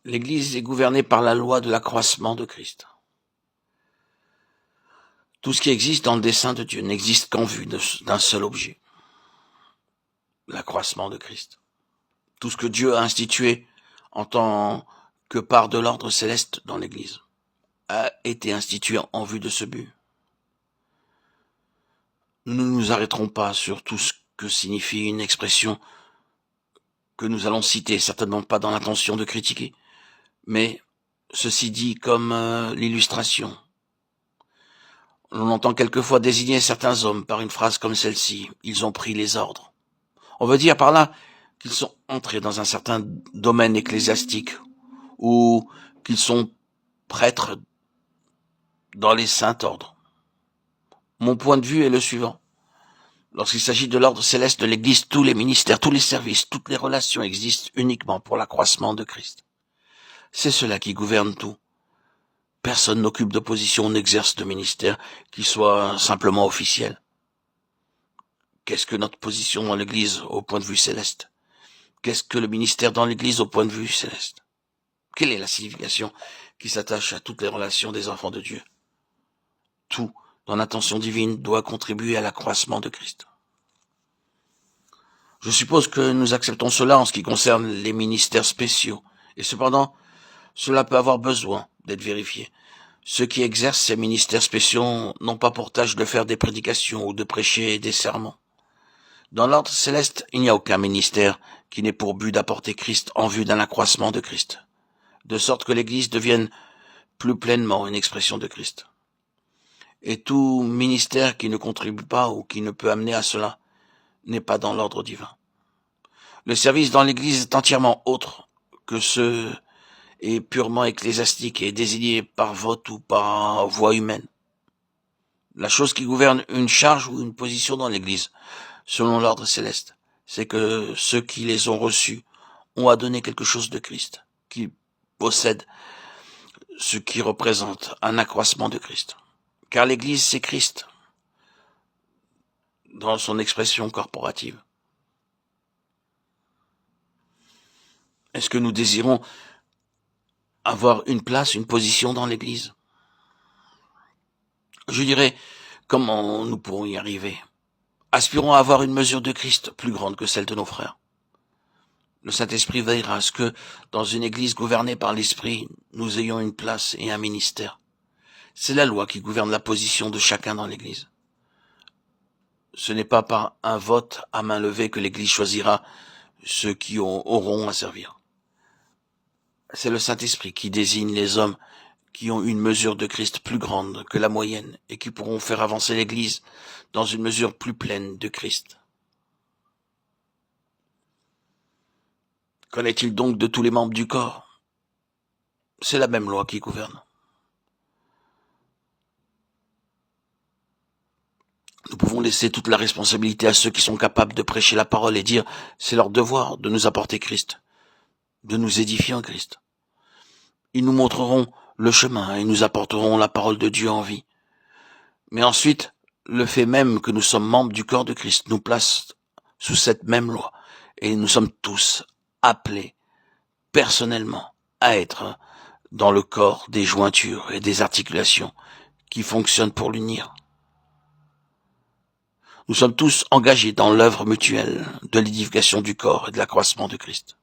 L'Église est gouvernée par la loi de l'accroissement de Christ. Tout ce qui existe dans le dessein de Dieu n'existe qu'en vue d'un seul objet, l'accroissement de Christ. Tout ce que Dieu a institué en tant que part de l'ordre céleste dans l'Église a été institué en vue de ce but. Nous ne nous arrêterons pas sur tout ce que signifie une expression que nous allons citer, certainement pas dans l'intention de critiquer, mais ceci dit comme l'illustration. On entend quelquefois désigner certains hommes par une phrase comme celle-ci: ils ont pris les ordres. On veut dire par là qu'ils sont entrés dans un certain domaine ecclésiastique ou qu'ils sont prêtres dans les saints ordres. Mon point de vue est le suivant. Lorsqu'il s'agit de l'ordre céleste de l'Église, tous les ministères, tous les services, toutes les relations existent uniquement pour l'accroissement de Christ. C'est cela qui gouverne tout. Personne n'occupe de position, n'exerce de ministère qui soit simplement officiel. Qu'est-ce que notre position dans l'Église au point de vue céleste? Qu'est-ce que le ministère dans l'Église au point de vue céleste? Quelle est la signification qui s'attache à toutes les relations des enfants de Dieu? Tout, dans l'intention divine, doit contribuer à l'accroissement de Christ. Je suppose que nous acceptons cela en ce qui concerne les ministères spéciaux, et cependant, cela peut avoir besoin d'être vérifié. Ceux qui exercent ces ministères spéciaux n'ont pas pour tâche de faire des prédications ou de prêcher des sermons. Dans l'ordre céleste, il n'y a aucun ministère qui n'ait pour but d'apporter Christ en vue d'un accroissement de Christ, de sorte que l'Église devienne plus pleinement une expression de Christ. Et tout ministère qui ne contribue pas ou qui ne peut amener à cela n'est pas dans l'ordre divin. Le service dans l'Église est entièrement autre que ce est purement ecclésiastique et désigné par vote ou par voie humaine. La chose qui gouverne une charge ou une position dans l'Église, selon l'ordre céleste, c'est que ceux qui les ont reçus ont à donner quelque chose de Christ, qu'ils possèdent ce qui représente un accroissement de Christ. Car l'Église, c'est Christ, dans son expression corporative. Est-ce que nous désirons avoir une place, une position dans l'Église? Je dirais, comment nous pourrons y arriver? Aspirons à avoir une mesure de Christ plus grande que celle de nos frères. Le Saint-Esprit veillera à ce que, dans une Église gouvernée par l'Esprit, nous ayons une place et un ministère. C'est la loi qui gouverne la position de chacun dans l'Église. Ce n'est pas par un vote à main levée que l'Église choisira ceux qui auront à servir. C'est le Saint-Esprit qui désigne les hommes qui ont une mesure de Christ plus grande que la moyenne et qui pourront faire avancer l'Église dans une mesure plus pleine de Christ. Qu'en est-il donc de tous les membres du corps? C'est la même loi qui gouverne. Nous pouvons laisser toute la responsabilité à ceux qui sont capables de prêcher la parole et dire c'est leur devoir de nous apporter Christ, de nous édifier en Christ. Ils nous montreront le chemin et nous apporteront la parole de Dieu en vie. Mais ensuite, le fait même que nous sommes membres du corps de Christ nous place sous cette même loi et nous sommes tous appelés personnellement à être dans le corps des jointures et des articulations qui fonctionnent pour l'unir. Nous sommes tous engagés dans l'œuvre mutuelle de l'édification du corps et de l'accroissement de Christ.